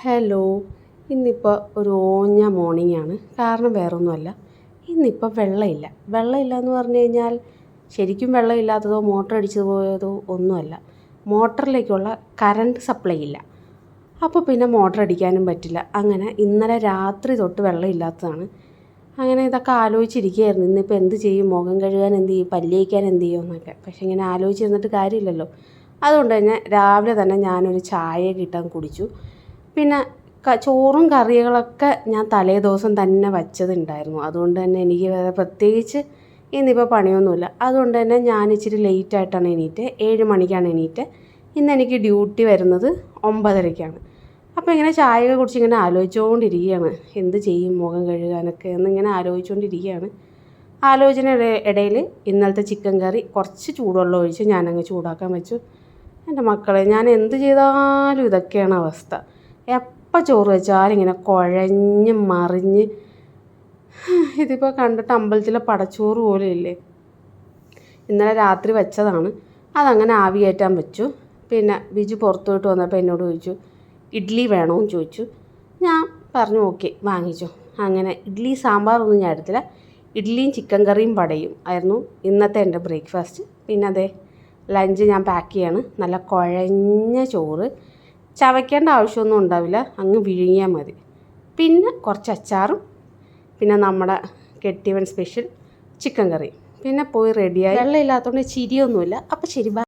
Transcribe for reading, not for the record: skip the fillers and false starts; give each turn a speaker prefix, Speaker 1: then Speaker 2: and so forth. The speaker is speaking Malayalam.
Speaker 1: ഹലോ. ഇന്നിപ്പോൾ ഒരു ഓഞ്ഞ മോർണിംഗാണ്. കാരണം വേറൊന്നുമല്ല, ഇന്നിപ്പോൾ വെള്ളമില്ല. വെള്ളമില്ല എന്ന് പറഞ്ഞു കഴിഞ്ഞാൽ ശരിക്കും വെള്ളമില്ലാത്തതോ മോട്ടർ അടിച്ചു പോയതോ ഒന്നുമല്ല. മോട്ടറിലേക്കുള്ള കറണ്ട് സപ്ലൈ ഇല്ല. അപ്പോൾ പിന്നെ മോട്ടർ അടിക്കാനും പറ്റില്ല. അങ്ങനെ ഇന്നലെ രാത്രി തൊട്ട് വെള്ളമില്ലാത്തതാണ്. അങ്ങനെ ഇതൊക്കെ ആലോചിച്ചിരിക്കുകയായിരുന്നു. ഇന്നിപ്പോൾ എന്ത് ചെയ്യും, മുഖം കഴുകാൻ എന്ത് ചെയ്യും, പല്ല് തേക്കാൻ എന്ത് ചെയ്യും എന്നൊക്കെ. പക്ഷേ ഇങ്ങനെ ആലോചിച്ചിരുന്നിട്ട് കാര്യമില്ലല്ലോ. അതുകൊണ്ട് തന്നെ രാവിലെ തന്നെ ഞാനൊരു ചായയൊക്കെ ഇട്ടങ്ങ് കുടിച്ചു. പിന്നെ ചോറും കറികളൊക്കെ ഞാൻ തലേ ദിവസം തന്നെ വച്ചതുണ്ടായിരുന്നു. അതുകൊണ്ട് തന്നെ എനിക്ക് വേറെ പ്രത്യേകിച്ച് ഇന്നിപ്പോൾ പണിയൊന്നുമില്ല. അതുകൊണ്ട് തന്നെ ഞാൻ ഇച്ചിരി ലേറ്റായിട്ടാണ് എണീറ്റ്, 7 മണിക്കാണ് എണീറ്റ്. ഇന്ന് എനിക്ക് ഡ്യൂട്ടി വരുന്നത് 9:30-ക്കാണ്. അപ്പോൾ ഇങ്ങനെ ചായയൊക്കെ കുടിച്ച് ഇങ്ങനെ ആലോചിച്ചുകൊണ്ടിരിക്കുകയാണ്, എന്ത് ചെയ്യും മുഖം കഴുകാനൊക്കെ എന്നിങ്ങനെ ആലോചിച്ചുകൊണ്ടിരിക്കുകയാണ്. ആലോചന ഇടയിൽ ഇന്നലത്തെ ചിക്കൻ കറി കുറച്ച് ചൂടുവെള്ളം ഒഴിച്ച് ഞാനങ്ങ് ചൂടാക്കാൻ വെച്ചു. എൻ്റെ മക്കളെ, ഞാൻ എന്ത് ചെയ്താലും ഇതൊക്കെയാണ് അവസ്ഥ. എപ്പോൾ ചോറ് വെച്ചാലും ഇങ്ങനെ കുഴഞ്ഞ് മറിഞ്ഞ്, ഇതിപ്പോൾ കണ്ടിട്ട് അമ്പലത്തിലെ പടച്ചോറ് പോലെ ഇല്ലേ. ഇന്നലെ രാത്രി വെച്ചതാണ്, അതങ്ങനെ ആവി കയറ്റാൻ വെച്ചു. പിന്നെ ബിജു പുറത്തു പോയിട്ട് വന്നപ്പോൾ എന്നോട് ചോദിച്ചു ഇഡ്ഡലി വേണമെന്ന് ചോദിച്ചു. ഞാൻ പറഞ്ഞു ഓക്കെ വാങ്ങിച്ചു. അങ്ങനെ ഇഡ്ഡലി സാമ്പാറൊന്നും ഞാൻ എടുത്തില്ല. ഇഡ്ഡലിയും ചിക്കൻ കറിയും വടയും ആയിരുന്നു ഇന്നത്തെ എൻ്റെ ബ്രേക്ക്ഫാസ്റ്റ്. പിന്നെ അതേ ലഞ്ച് ഞാൻ പാക്ക് ചെയ്യാണ്. നല്ല കുഴഞ്ഞ ചോറ്, ചവയ്ക്കേണ്ട ആവശ്യമൊന്നും ഉണ്ടാവില്ല, അങ്ങ് വിഴുങ്ങിയാൽ മതി. പിന്നെ കുറച്ച് അച്ചാറും, പിന്നെ നമ്മുടെ കെട്ടിയവൻ സ്പെഷ്യൽ ചിക്കൻ കറി. പിന്നെ പോയി റെഡിയായി. വെള്ളമില്ലാത്തതുകൊണ്ട് ചിരിയൊന്നുമില്ല. അപ്പോൾ ശരി, ബൈ.